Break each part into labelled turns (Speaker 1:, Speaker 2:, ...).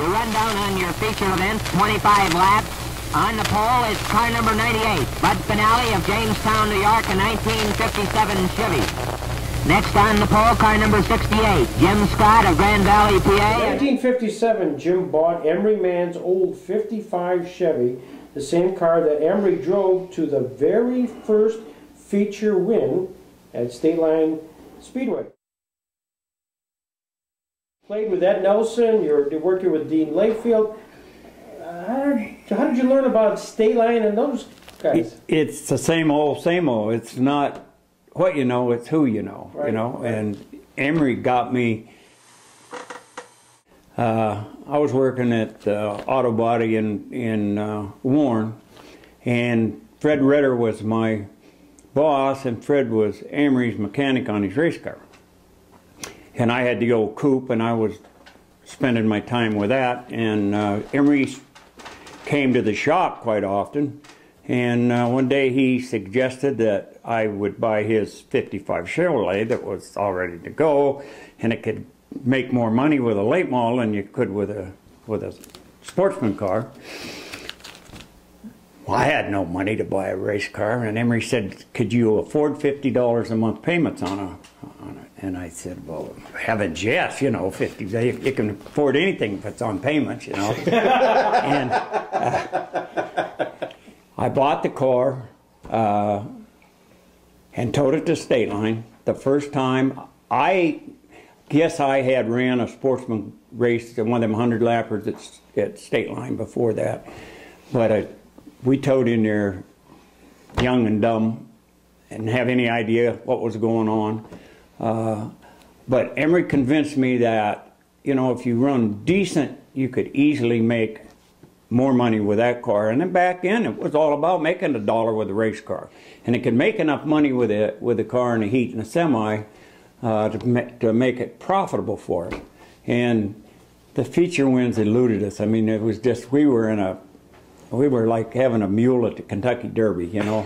Speaker 1: We run down on your feature event, 25 laps. On the pole is car number 98, Bud Finale of Jamestown, New York, a 1957 Chevy. Next on the pole, car number 68, Jim Scott of Grand Valley, PA.
Speaker 2: In 1957, Jim bought Emery Mann's old 55 Chevy, the same car that Emery drove to the very first feature win at Stateline Speedway. Played with Ed Nelson, you're working with Dean Layfield. How did you learn about Stateline and those guys?
Speaker 3: It's the same old, same old. It's not what you know, it's who you know,
Speaker 2: right,
Speaker 3: you know.
Speaker 2: Right.
Speaker 3: And Emery got me, I was working at Auto Body in Warren, and Fred Ritter was my boss, and Fred was Emery's mechanic on his race car. And I had to go coupe, and I was spending my time with that. And Emery came to the shop quite often, and one day he suggested that I would buy his 55 Chevrolet that was all ready to go, and it could make more money with a late model than you could with a sportsman car. Well, I had no money to buy a race car, and Emery said, "Could you afford $50 a month payments on it?" And I said, "Well, heavens, yes, you know, 50. You can afford anything if it's on payments, you know." And I bought the car and towed it to Stateline. The first time, I guess I had ran a sportsman race, one of them 100 lappers at Stateline before that, but we towed in there young and dumb and didn't have any idea what was going on. But Emery convinced me that, you know, if you run decent, you could easily make more money with that car. And then back then, it was all about making $1 with a race car. And it could make enough money with a car in the heat and a semi to make it profitable for us. And the feature wins eluded us. I mean, it was just, we were like having a mule at the Kentucky Derby, you know.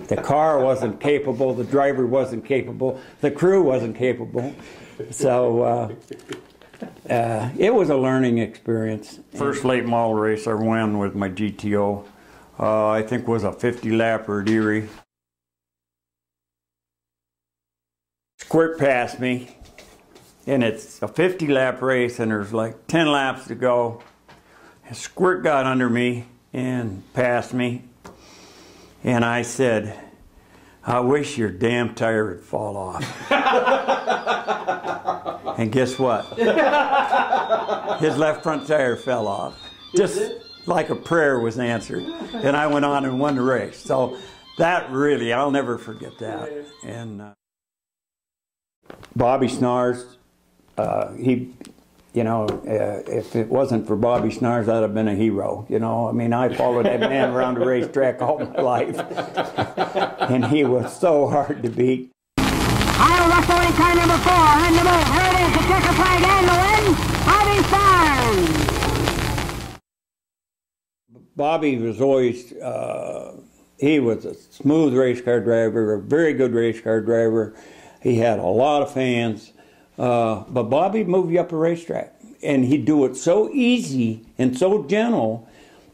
Speaker 3: The car wasn't capable, the driver wasn't capable, the crew wasn't capable. So it was a learning experience. First late model race I won with my GTO, I think was a 50 lapper at Erie. Squirt passed me, and it's a 50 lap race, and there's like 10 laps to go. And Squirt got under me and passed me. And I said, "I wish your damn tire would fall off." And guess what? His left front tire fell off. Just like a prayer was answered. And I went on and won the race. So that really, I'll never forget that. And Bobby Snars, you know, if it wasn't for Bobby Snars, I'd have been a hero, you know. I mean, I followed that man around the racetrack all my life. And he was so hard to beat.
Speaker 1: Iowa Wrestling car number 4 on the move. Here it is, the checker flag and the win, Bobby Snars.
Speaker 3: Bobby was always, he was a smooth race car driver, a very good race car driver. He had a lot of fans. But Bobby moved you up a racetrack, and he'd do it so easy and so gentle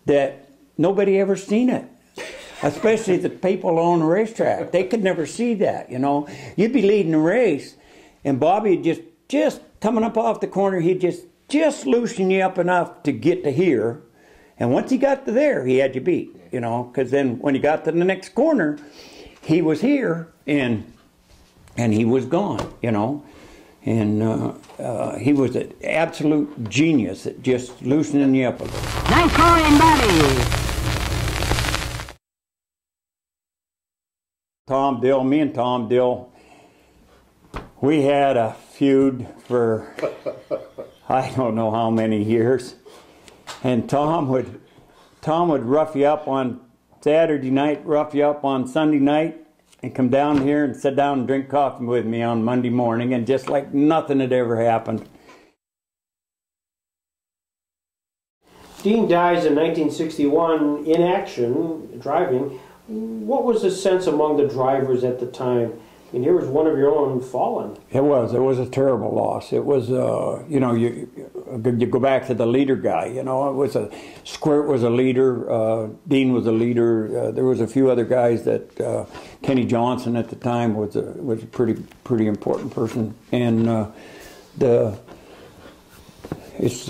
Speaker 3: that nobody ever seen it. Especially the people on the racetrack. They could never see that, you know. You'd be leading the race, and Bobby just coming up off the corner, he'd just loosen you up enough to get to here. And once he got to there, he had you beat, you know, because then when he got to the next corner, he was here, and he was gone, you know. And he was an absolute genius at just loosening you up a little.
Speaker 1: Nice going, Bobby.
Speaker 3: Tom Dill, me and Tom Dill, we had a feud for I don't know how many years. And Tom would rough you up on Saturday night, rough you up on Sunday night, and come down here and sit down and drink coffee with me on Monday morning, and just like nothing had ever happened.
Speaker 2: Dean dies in 1961 in action, driving. What was the sense among the drivers at the time And here was one of your own fallen.
Speaker 3: It was a terrible loss. It was, you know, you go back to the leader guy, you know, Squirt was a leader, Dean was a leader, there was a few other guys that, Kenny Johnson at the time was a pretty important person. And it's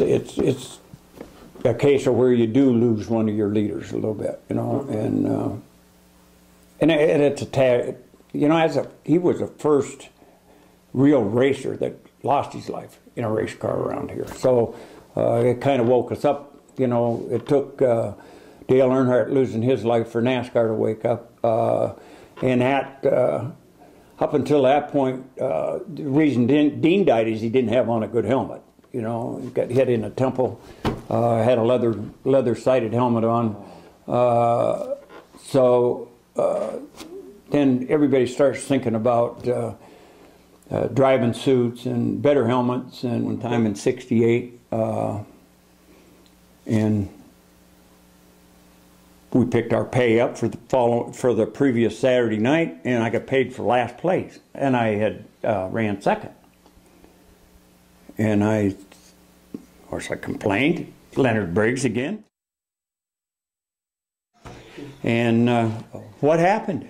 Speaker 3: a case of where you do lose one of your leaders a little bit, you know, and it's a tag. You know, he was the first real racer that lost his life in a race car around here. So it kind of woke us up. You know, it took Dale Earnhardt losing his life for NASCAR to wake up. And that, up until that point, the reason Dean died is he didn't have on a good helmet. You know, he got hit in the temple, had a leather-sided helmet on. Then everybody starts thinking about driving suits and better helmets. And one time in '68, and we picked our pay up for the previous Saturday night, and I got paid for last place, and I had ran second. And of course, I complained. Leonard Briggs again. And what happened?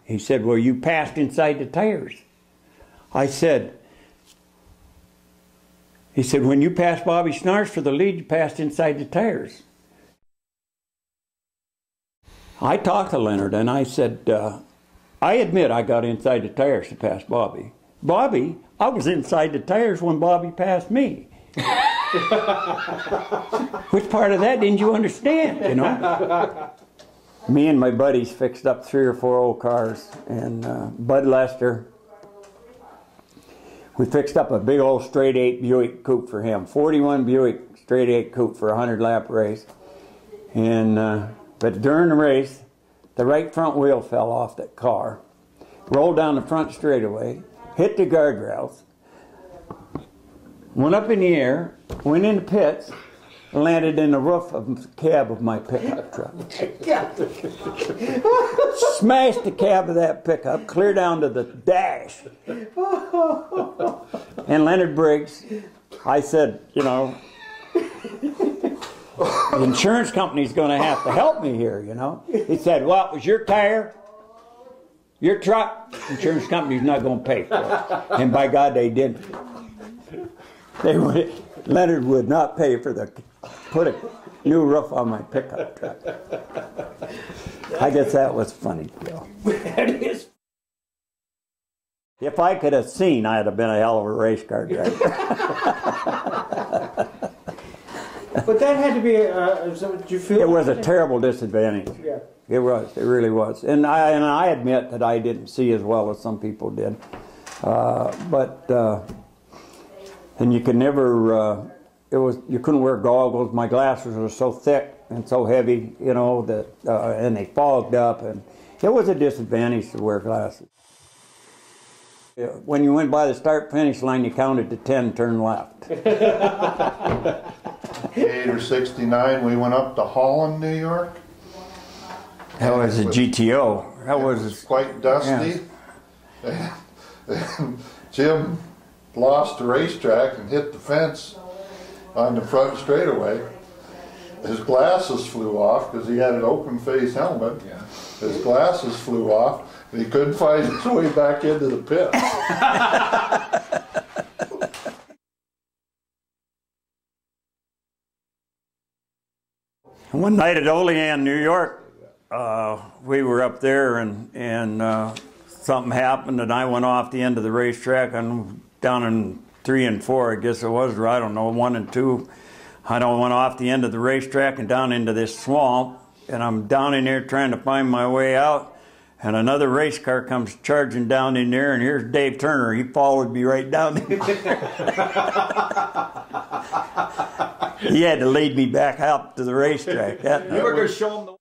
Speaker 3: He said, well, you passed inside the tires. He said, when you passed Bobby Schnarch for the lead, you passed inside the tires. I talked to Leonard and I said, I admit I got inside the tires to pass Bobby. Bobby, I was inside the tires when Bobby passed me. Which part of that didn't you understand, you know? Me and my buddies fixed up 3 or 4 old cars, and Bud Lester, we fixed up a big old straight 8 Buick coupe for him, 41 Buick straight 8 coupe for a 100-lap race. And but during the race, the right front wheel fell off that car, rolled down the front straightaway, hit the guardrails, went up in the air, went in the pits, landed in the roof of the cab of my pickup truck. Smashed the cab of that pickup clear down to the dash. And Leonard Briggs, I said, you know, the insurance company's going to have to help me here, you know. He said, well, it was your tire, your truck, insurance company's not going to pay for it. And by God, they didn't. Leonard would not pay for put a new roof on my pickup truck. I guess that was funny, Bill.
Speaker 2: That is.
Speaker 3: If I could have seen, I'd have been a hell of a race car driver.
Speaker 2: But that had to be, did you feel?
Speaker 3: It was a terrible disadvantage.
Speaker 2: Yeah.
Speaker 3: It was, it really was. And I admit that I didn't see as well as some people did. And you could never, you couldn't wear goggles. My glasses were so thick and so heavy, you know, that, and they fogged up, and it was a disadvantage to wear glasses. When you went by the start-finish line, you counted to 10, turn left.
Speaker 4: 68 or 69, we went up to Holland, New York.
Speaker 3: That was a GTO. That was
Speaker 4: quite dusty.
Speaker 3: Yes.
Speaker 4: And Jim lost the racetrack and hit the fence on the front straightaway. His glasses flew off because he had an open face helmet. Yeah. His glasses flew off and he couldn't find his way back into the pit.
Speaker 3: One night at Olean, New York, we were up there and something happened and I went off the end of the racetrack and down in 3 and 4, I guess it was, or I don't know, 1 and 2. I went off the end of the racetrack and down into this swamp, and I'm down in there trying to find my way out, and another race car comes charging down in there, and here's Dave Turner. He followed me right down there. He had to lead me back out to the racetrack that night.
Speaker 2: You were going to show him the